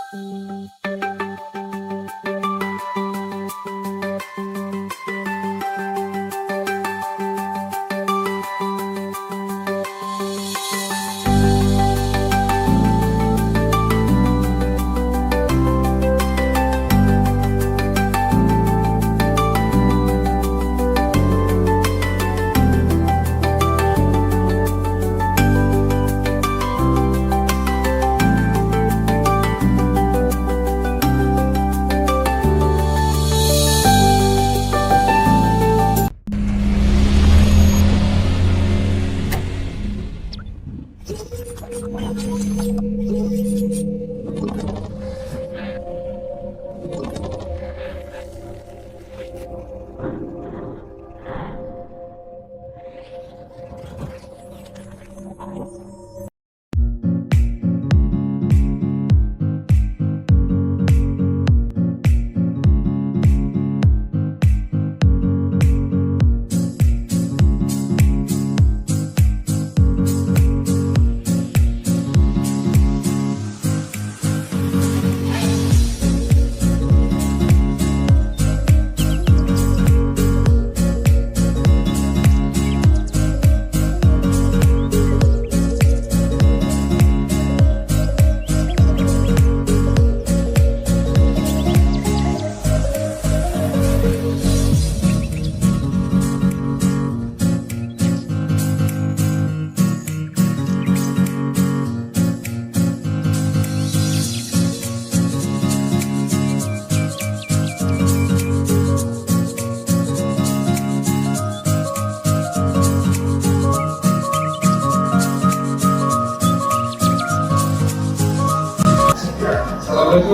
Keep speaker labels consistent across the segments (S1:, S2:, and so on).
S1: Assalamualaikum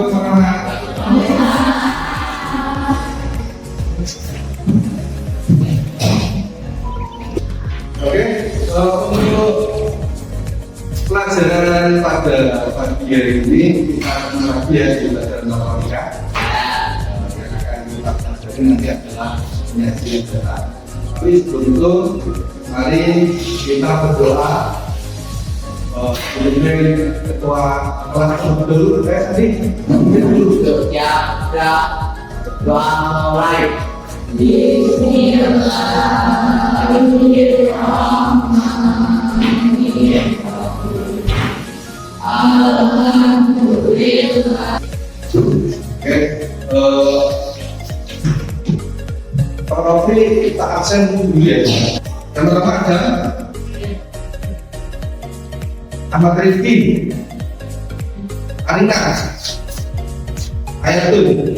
S1: warahmatullahi wabarakatuh. Oke, untuk pelajaran pada pagi hari ini kita lagi ya di pelajaran matematika. Yang akan kita pelajari nanti adalah penyajian data. Tapi sebelum itu, mari kita berdoa. Ini ketua kelas dulu saya tadi dulu
S2: ya doa mulai. Bismillahirrahmanirrahim. Alhamdulillah.
S1: Oke, Pak Rofi kita absen dulu ya. Yang pertama ada Ahmad Rizky, Arina, Ayatul,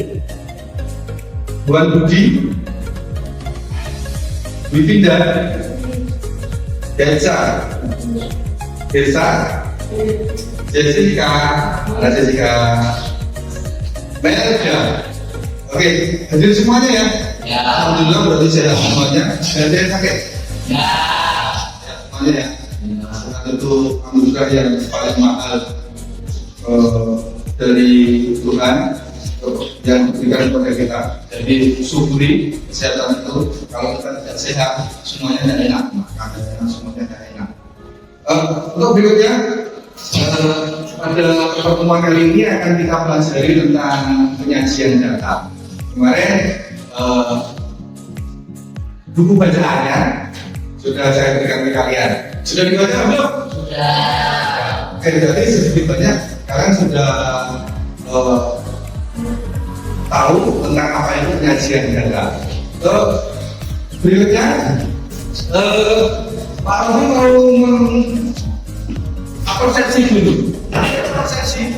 S1: Buan Budi, Wipinda, Desa, Jessica, ada Jessica, Melda. Oke, hadir semuanya ya.
S2: Ya.
S1: Alhamdulillah berarti sehat semuanya. Dan saya sakit.
S2: Ya.
S1: Semuanya ya. Tentu anugerah yang paling mahal dari Tuhan yang diberikan kepada kita. Jadi syukuri kesehatan itu. Kalau kita tidak sehat, semuanya tidak enak. Makanya semuanya tidak enak. Untuk berikutnya, pada pertemuan kali ini akan kita pelajari tentang penyajian data. Kemarin buku bacaannya sudah saya berikan ke kalian. Sudah dibaca belum?
S2: Sudah.
S1: Oke, jadi sedikit banyak kalian sudah tahu tentang apa itu penyajian data. Berikutnya, Pak Rofi mau persepsi dulu. Persepsi.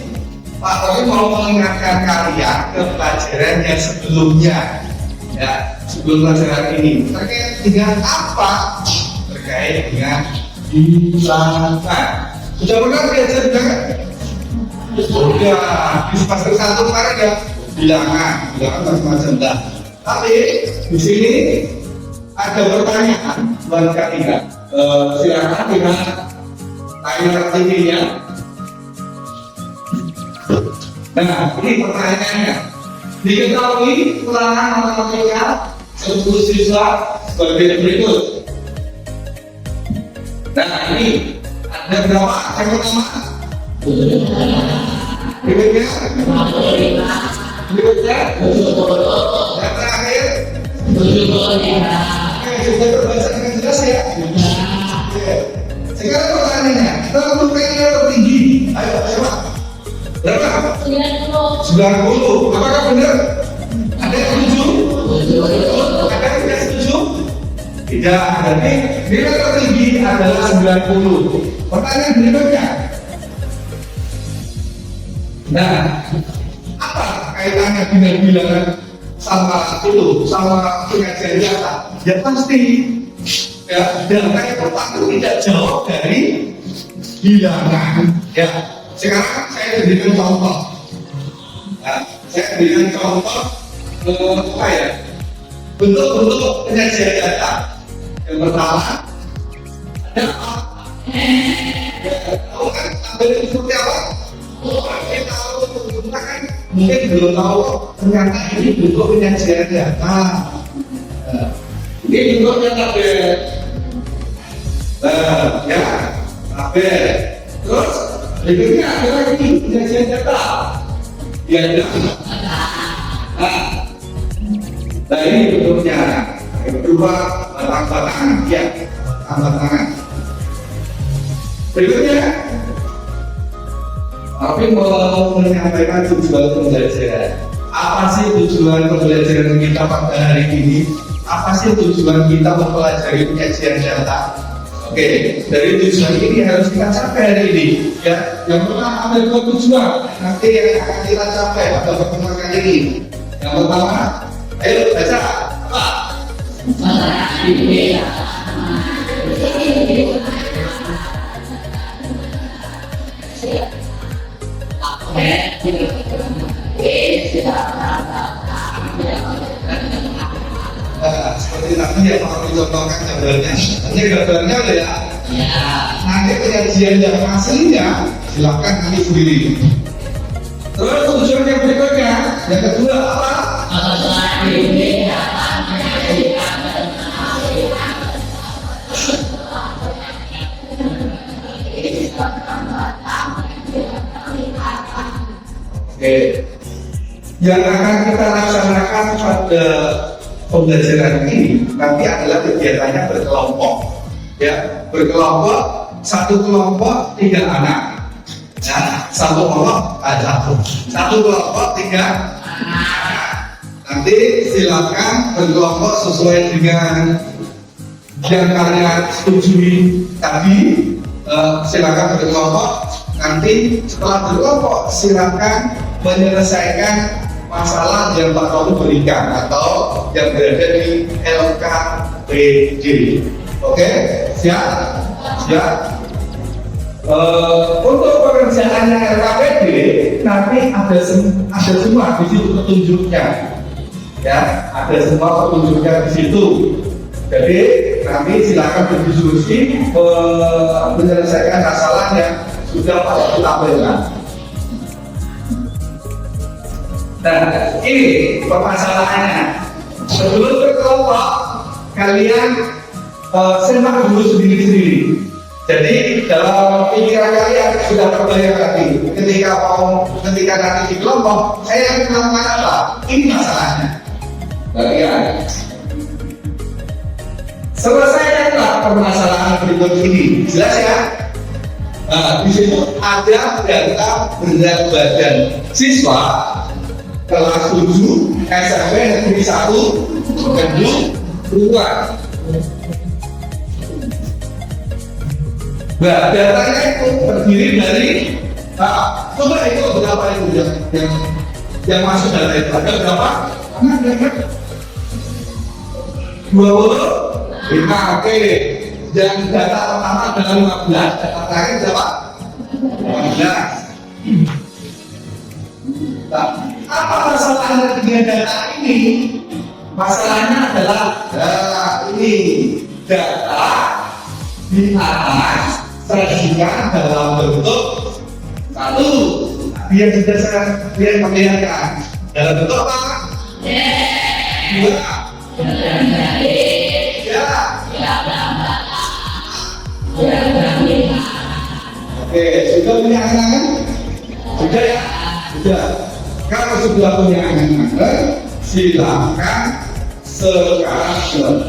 S1: Pak Rofi mau mengingatkan kalian ke pelajaran yang sebelumnya, ya sebelum pelajaran ini terkait dengan apa? Terkait dengan bilangan. Sudah pernah belajar bilangan? Sudah. Di semester 1 kemarin ya bilangan macam-macam dah. Tapi di sini ada pertanyaan buat kalian. Silakan dengan timer TV-nya. Nah, ini pertanyaannya. Diketahui ulangan matematika 10 siswa sebagai berikut. Nah, ini ada berapa? Yang pertama Berikutnya,
S2: 55,
S1: berikutnya,
S2: 70,
S1: yang terakhir.
S2: 75,
S1: Oke, sudah terbaca dengan jelas ya. Oke. Sekarang pertanyaannya, terlalu atau tinggi? Ayo, coba. Berapa? 90. Apakah benar? Ada yang setuju? Ada yang tidak setuju? Tidak. Berarti nilai tertinggi adalah 90. Pertanyaan berikutnya. Nah, apa kaitannya dengan bilangan sama itu, sama pengajian data? Ya pasti. Ya, data yang pertama tidak jauh dari bilangan. Ya, sekarang saya berikan contoh. Nah, saya berikan contoh apa ya? Bentuk-bentuk penyajian data. Yang pertama, ada apa? Tahu kan tabel itu seperti apa? Mungkin tahu, kan? Mungkin belum tahu. Ternyata ini bentuk penyajian data. Ini bentuknya tabel. Ya, tabel. Terus berikutnya ada lagi penyajian data. Ya, nah ini bentuknya. Yang kedua, batang-batangan. Ya, batang-batangan. Berikutnya, tapi mau menyampaikan tujuan pembelajaran. Apa sih tujuan pembelajaran kita pada hari ini? Apa sih tujuan kita mempelajari penyajian data? Oke, dari tujuan ini harus kita capai hari ini. Ya, yang pertama ada dua tujuan. Nanti yang akan kita capai pada pertemuan kali ini. Yang pertama, ayo baca apa? Seperti tadi yang mau dicontohkan gambarnya. Nanti gambarnya udah ya. Nanti penyajian yang aslinya silakan nanti sendiri. Terus tujuan yang berikutnya, yang kedua apa? Oke, yang akan kita laksanakan pada pembelajaran ini nanti adalah kegiatannya berkelompok. Ya, berkelompok, satu kelompok 3 anak. Nah, satu kelompok 3 anak. Nanti silakan berkelompok sesuai dengan yang kalian setujui tadi. Silakan berkelompok. Nanti setelah berkelompok silakan menyelesaikan masalah yang Pak Romi berikan atau yang berada di LKPD. Oke, siap? Siap. Untuk pekerjaannya LKPD nanti ada semua di situ petunjuknya. Ya, ada semua petunjuknya di situ. Jadi nanti silakan berdiskusi menyelesaikan masalah yang sudah pada ditampilkan. Nah, ini permasalahannya. Sebelum berkelompok, kalian semak dulu sendiri-sendiri. Jadi dalam pikiran kalian sudah terbayang tadi. Ketika nanti di kelompok, saya yang melakukan apa? Ini masalahnya. Bagian. Selesaikanlah permasalahan berikut ini. Jelas ya? Nah, di situ ada data berat badan siswa kelas 7 SMP Negeri 1 Bandung Luar. Nah, datanya itu terdiri dari coba itu berapa itu yang masuk data itu ada berapa? Ada 25. Oke. Yang data pertama adalah 15, data terakhir berapa? 15. Nah, apa masalahnya dengan data ini? Masalahnya adalah ini data di atas sajian dalam bentuk satu. Biar sudah saya lihat perlihatkan dalam bentuk apa? Dua. Oke, sudah punya kenangan? Sudah ya? Sudah. Kalau sudah punya angan-angan, silakan sekarang.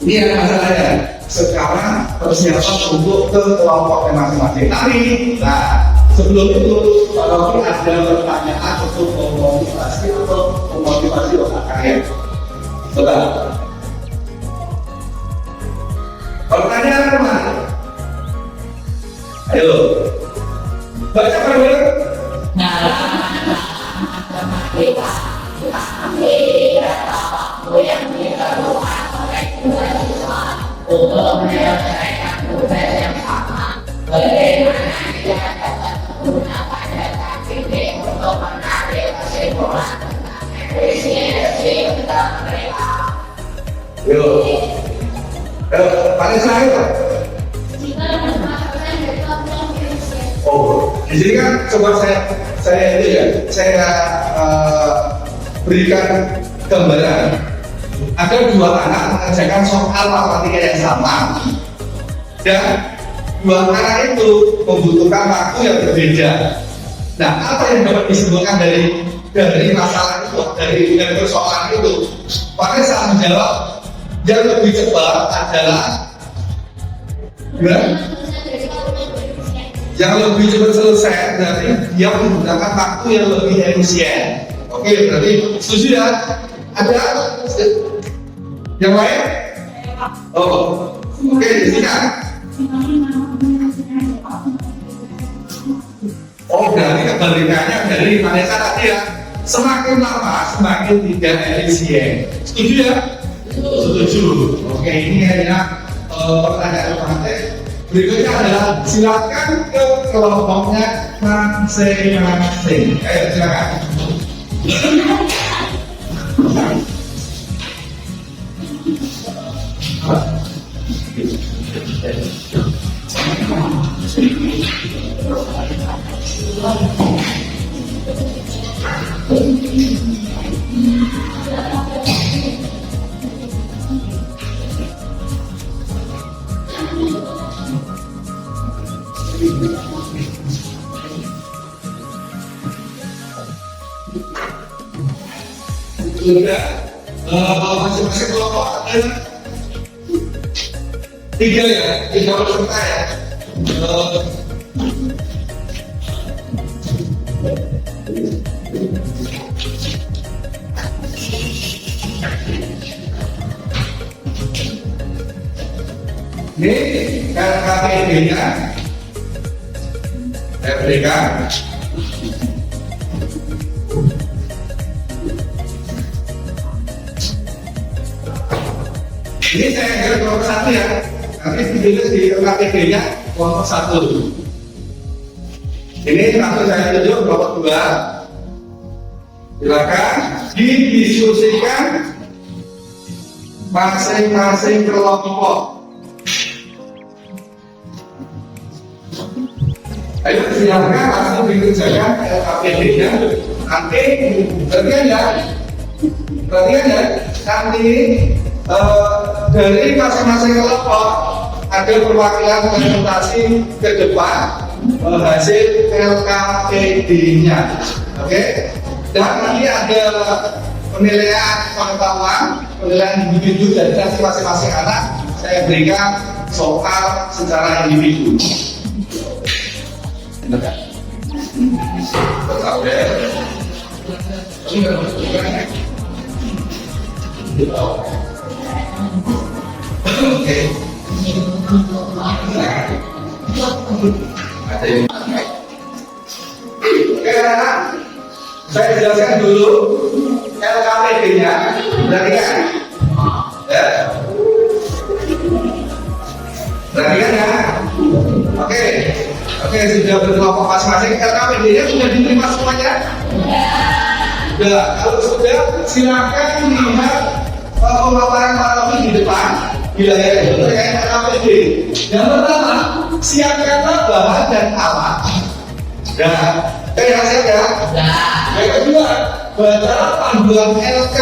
S1: Ini yang masalahnya. Sekarang persiapan untuk ke kelompoknya masing-masing. Tapi, nah sebelum itu kalau ada pertanyaan untuk memotivasi otak kalian. Coba. Pertanyaan mana? Ayo. Baca dulu.
S2: Untuk menyelesaikan tugas yang sama, bagaimana kita dapat menggunakan data kritik untuk menarik kesimpulan tentang efisiensi utang mereka.
S1: Yuk. Pada saya. Oh, di sini kan coba saya itu ya, saya berikan gambaran. Ada dua anak mengerjakan soal matematika yang sama, dan dua anak itu membutuhkan waktu yang berbeda. Nah, apa yang dapat disimpulkan dari masalah itu, dari persoalan itu? Pada saat menjawab, yang lebih cepat adalah yang lebih cepat selesai, berarti dia menggunakan waktu yang lebih efisien. Oke, berarti setuju ya? Ada yang lain? Oh, oke, silakan. Oh, berarti kebalikannya dari Vanessa tadi ya. Semakin lama semakin tidak efisien. Setuju ya? Setuju. Oke, ini hanya pertanyaan terakhir. Berikutnya adalah silakan ke kelompoknya masing-masing. Ayo silakan. Sudah, masing-masing kelompok ada 3 ya, 3 peserta ya. Ini KKPD-nya saya berikan. Ini saya kira kelompok 1 ya. Nanti ditulis di KKPD-nya kelompok 1. Ini langsung saya tunjuk kelompok 2. Silakan didiskusikan masing-masing kelompok. Ayo silakan langsung dikerjakan KKPD-nya. Nanti perhatian ya, nanti dari masing-masing kelompok ada perwakilan presentasi ke depan hasil LKPD-nya, oke? Dan nanti ada penilaian pengetahuan, penilaian individu dari masing-masing anak. Saya berikan soal secara individu. Tahu deh. Oke. Saya jelaskan dulu LKPD-nya. Perhatikan. Ya. Perhatikan ya. Oke, sudah berkelompok masing-masing. LKPD-nya sudah diterima semuanya? Sudah. Kalau sudah, silakan lihat pemaparan Pak di depan. Bila ya, terkait LKPD. Yang pertama, siapkanlah bahan dan alat. Dan hasil ya. Yang kedua, baca panduan LK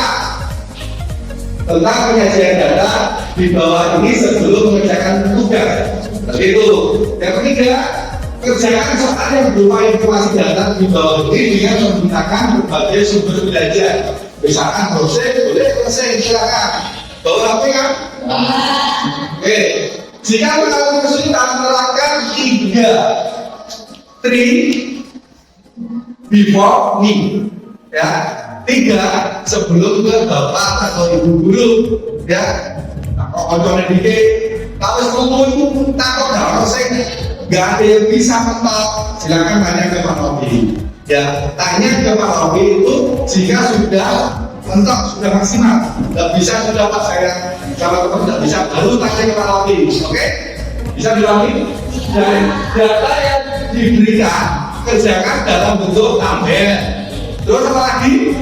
S1: tentang penyajian data di bawah ini sebelum mengerjakan tugas. Seperti itu. Yang ketiga, Kerjakan soal yang berupa informasi data di bawah ini dengan menggunakan berbagai sumber belajar. Misalkan dosen, boleh dosen, silakan. Bawa HP kan? Oke. Jika mengalami kesulitan, terapkan 3 before me, ya 3 sebelum ke bapak atau ibu guru, ya. Kalau dikit, kalau sebelum takut nggak ada yang bisa mentok, silakan tanya ke Pak Robi. Ya, tanya ke Pak Robi itu jika sudah mentok, sudah maksimal, nggak bisa sudah Pak saya kalau tetap nggak bisa, baru tanya ke Pak Robi, oke? Bisa dilalui. Dan data yang diberikan kerjakan dalam bentuk tabel. Terus apa lagi?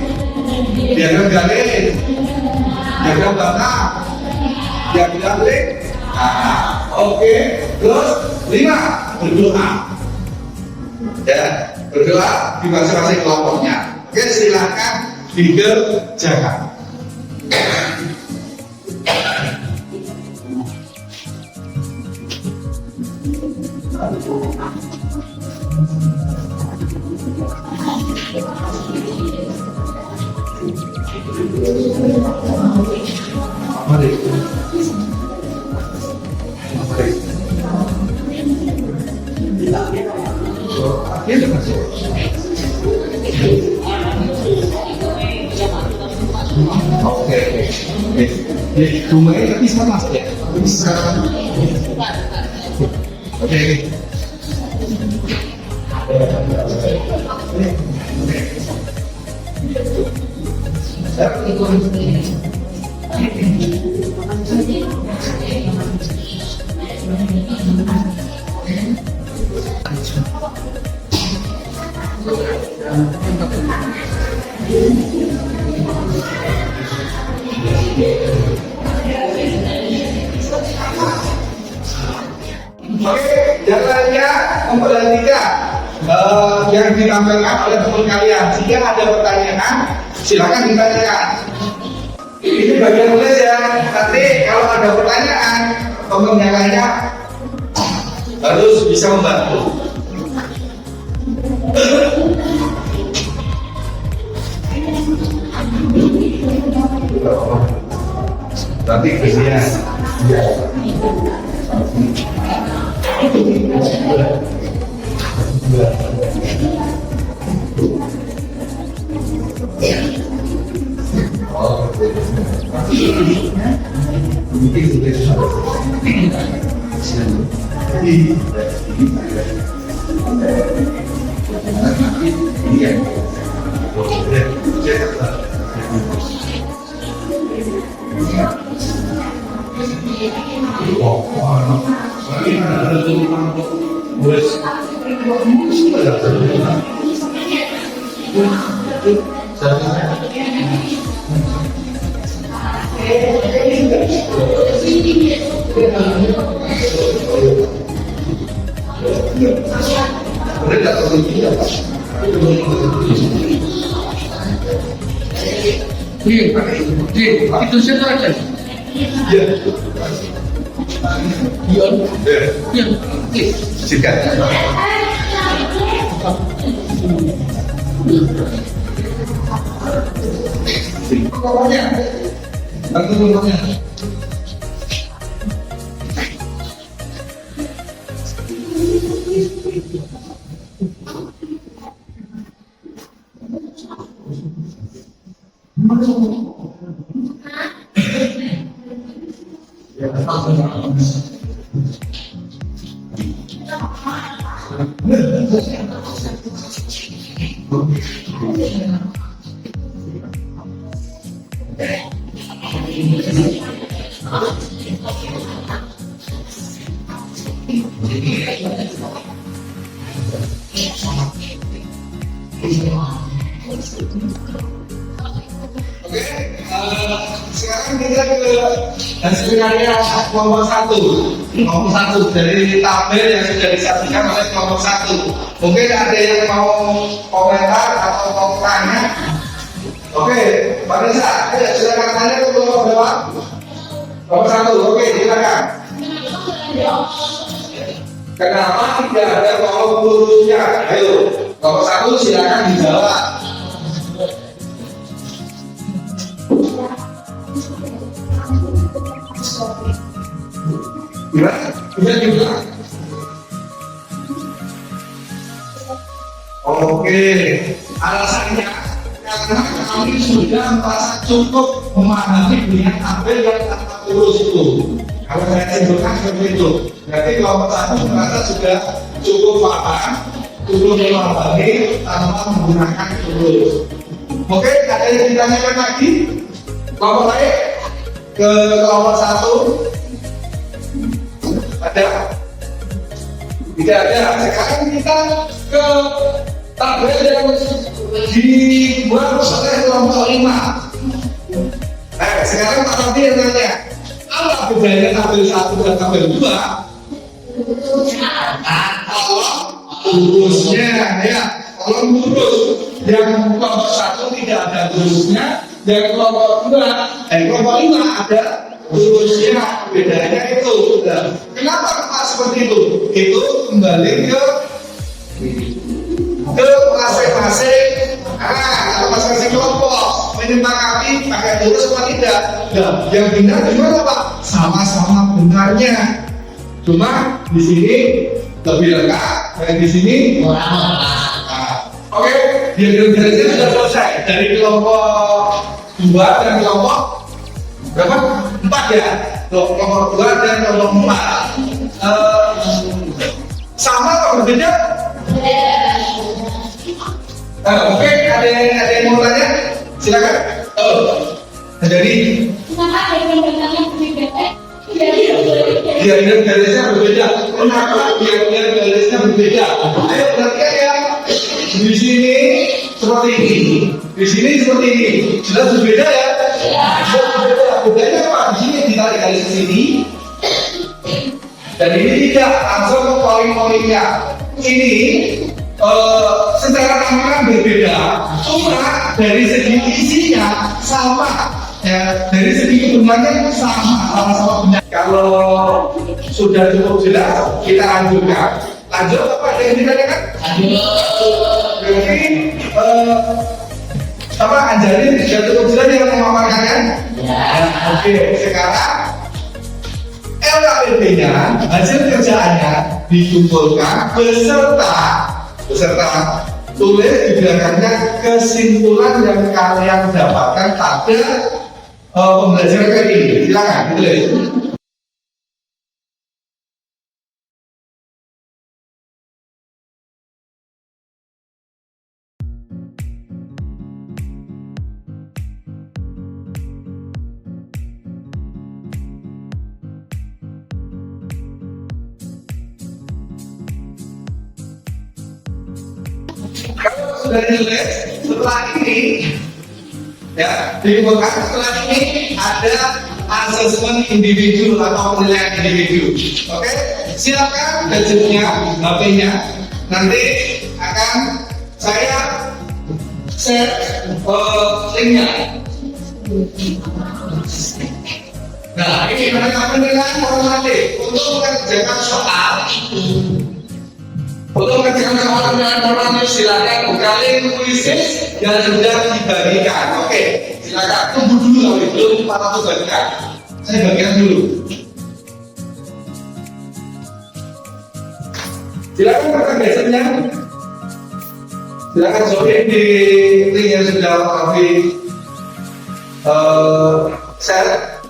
S1: Diagram garis, diagram data, diagram link. Oke. Terus 5 berdoa. Ya, berdoa di masing-masing kelompoknya. Oke, silakan dikerjakan. Mari. Oke. Rumahnya tapi sama ya? Bisa. Oke. Oke, jalannya memperhatikan yang ditampilkan oleh teman kalian. Jika ada pertanyaan, silakan ditanyakan. Ini bagian tulis ya. Nanti kalau ada pertanyaan, teman yang lainnya harus bisa membantu. Tapi kesian.
S2: Itu siapa aja?
S1: Ya.
S2: Dion.
S1: Ya. Sikat. Pokoknya, bantu pokoknya. Sekarang kita ke hasil karya kelompok 1 dari tabel yang sudah disajikan oleh kelompok 1. Mungkin ada yang mau komentar atau mau tanya. Oke, Mbak Nisa, silakan tanya ke kelompok berapa? Kelompok 1, oke, silakan. Kenapa tidak ada kelompok lurusnya? Ayo, kelompok 1 silakan dijawab. Gimana? Bisa juga. Oke, alasannya karena kami sudah merasa cukup memahami dengan tabel yang tanpa lurus itu. Kalau saya simpulkan seperti itu, berarti kelompok 1 merasa sudah cukup paham, cukup memahami tanpa menggunakan lurus. Oke, ada yang ditanyakan lagi? Kelompok lain ke kelompok 1 ada? Tidak ada. Sekarang kita ke tabel yang dibuat oleh kelompok 5. Nah, sekarang Pak Rodi yang nanya, apa bedanya tabel 1 dan tabel 2? Lurusnya, ya. Kalau lurus, yang kelompok 1 tidak ada lurusnya, yang kelompok 5 ada lurusnya. Bedanya itu. Nah, kenapa Pak seperti itu? Itu kembali ke masing-masing kelompok menyepakati pakai lurus atau tidak. Nah, yang benar gimana Pak? Sama-sama benarnya. Cuma di sini lebih lengkap dan di sini kurang lengkap. Nah, oke, diagram-diagramnya sudah selesai dari kelompok 2 dan kelompok berapa? 4 ya. Kelompok 2 dan kelompok 4 sama atau berbeda? Oke, ada yang mau tanya? Silakan. Jadi garisnya berbeda. Kenapa garisnya berbeda? Ayo perhatikan ya. Di sini seperti ini, di sini seperti ini. Jelas berbeda ya? Bedanya apa? Di sini ditarik garis ke sini, dan ini tidak langsung ke poin-poinnya. Ini secara tampilan berbeda, cuma dari segi isinya sama, ya, dari segi kebenarannya sama benar. Kalau sudah cukup jelas, kita lanjutkan. Lanjut apa yang ditanyakan? Berarti apa Anjali sudah cukup jelas yang memaparkannya? Ya. Oke, sekarang LKPP-nya, hasil kerjaannya dikumpulkan beserta tulis di belakangnya kesimpulan yang kalian dapatkan pada pembelajaran kali ini. Silakan ditulis. Kalau sudah ditulis, setelah ini ya dikumpulkan, setelah ini ada asesmen individu atau penilaian individu. Oke, silakan gadgetnya, HP-nya, nanti akan saya share linknya. Nah, ini mereka penilaian formatif untuk mengerjakan soal. Untuk mengerjakan soal formatif silakan buka link kuisis yang sudah dibagikan. Oke, silakan tunggu dulu belum 400 bagikan. Saya bagikan dulu. Silakan buka gadgetnya. Silakan join di link yang sudah kami share.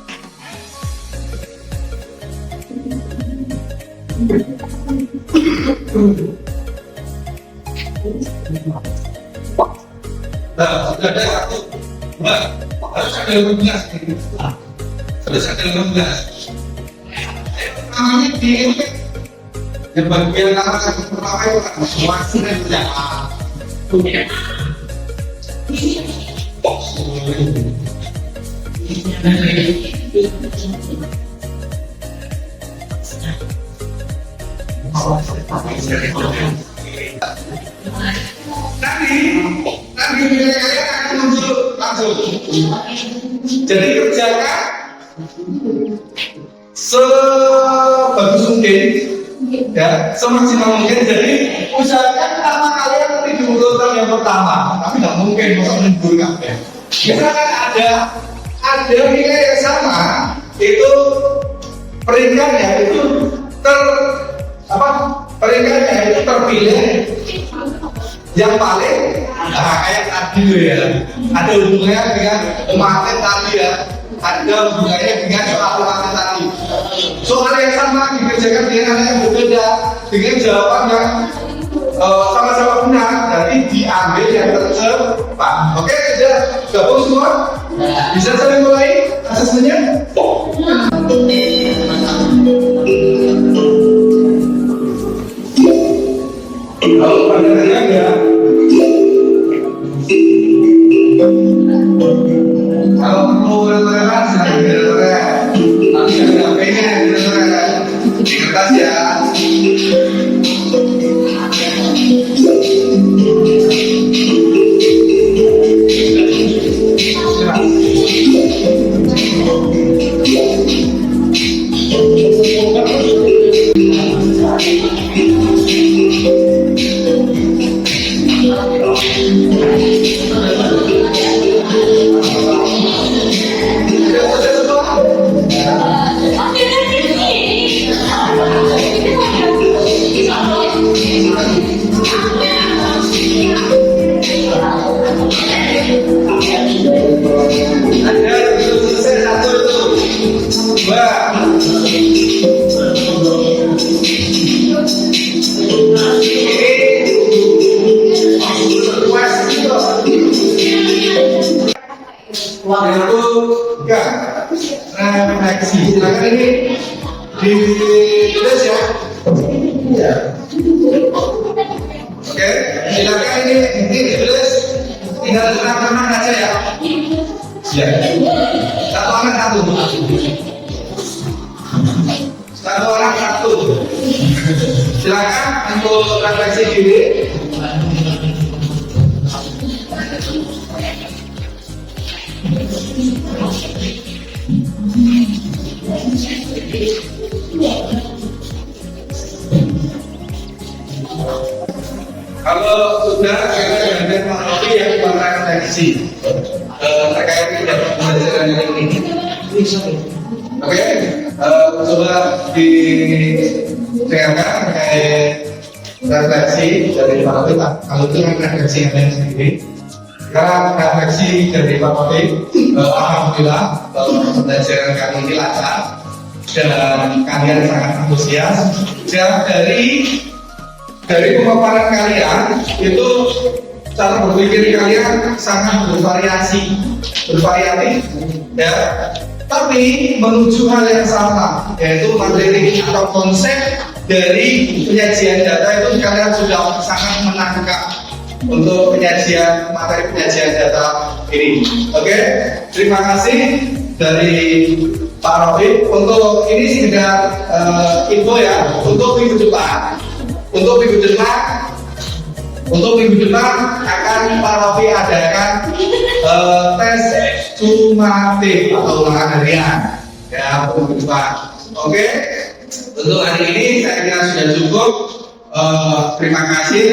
S1: Nah, sudah ada satu, Mbak, harus ada 15. Harus ada 15. Namanya di bagian nama satu pertama itu semua sudah berjalan. Nanti nilai kalian akan muncul langsung. Jadi kerjakan sebagus mungkin ya semaksimal mungkin. Jadi usahakan nama kalian nanti diurutan yang pertama, tapi nggak mungkin masa menghibur kabeh. Misalkan ada nilai yang sama, itu peringkatnya itu peringkatnya itu terpilih yang paling kayak tadi ya, ada hubungannya dengan kemarin tadi ya, ada hubungannya dengan soal kemarin tadi. Soal yang sama dikerjakan dengan anak yang berbeda, dengan jawaban yang sama-sama benar, jadi diambil yang tercepat. Oke, sudah gabung semua? Bisa saya mulai asesmennya? Kalau pada ya. Kalau perlu referensi, silakan referensi. Nanti ada HP-nya referensi di kertas ya. Refleksi, silakan ini ditulis ya. Ya. Oke, silakan ini ditulis. Tinggal tenang-tenang aja ya. Ya. Satu orang satu. Satu orang satu. Silakan untuk refleksi diri. Kalau sudah kita gantian teknologi yang refleksi terkait dengan pembelajaran yang ini. Oke, coba didengarkan terkait refleksi dari Pak Taufik. Kalau itu kan refleksi yang lain sendiri. Sekarang refleksi dari Pak Taufik. Alhamdulillah pembelajaran kali ini lancar dan kalian sangat antusias. Dan dari pemaparan kalian itu cara berpikir kalian sangat bervariatif ya, tapi menuju hal yang sama, yaitu materi atau konsep dari penyajian data itu kalian sudah sangat menangkap untuk materi penyajian data ini. Oke, terima kasih dari Pak Rafiq. Untuk ini sekedar info ya, untuk minggu depan akan Pak Rafi adakan tes sumatif atau ulangan harian ya untuk minggu depan. Oke, untuk hari ini saya kira sudah cukup. Terima kasih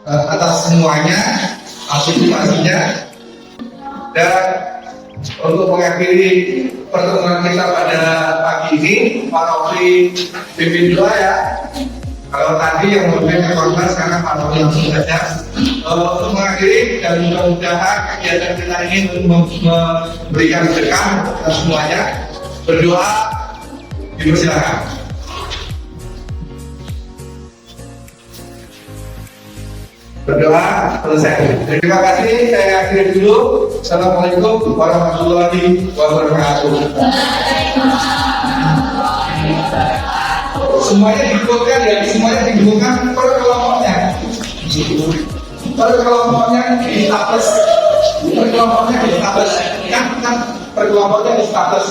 S1: atas semuanya, partisipasinya, dan untuk mengakhiri pertemuan kita pada pagi ini, Pak Rafi pimpin doa ya. Kalau tadi yang memberikan korban, sekarang Pak Rafi langsung saja untuk mengakhiri, dan mudah-mudahan kegiatan kita ini memberikan berkah untuk semuanya. Berdoa, dipersilakan. Berdoa selesai. Terima kasih, saya akhiri dulu. Assalamualaikum warahmatullahi wabarakatuh. Semuanya digabungkan ya, semuanya digabungkan per kelompoknya. Per kelompoknya di status. Per kelompoknya di status. Kan per kelompoknya di status.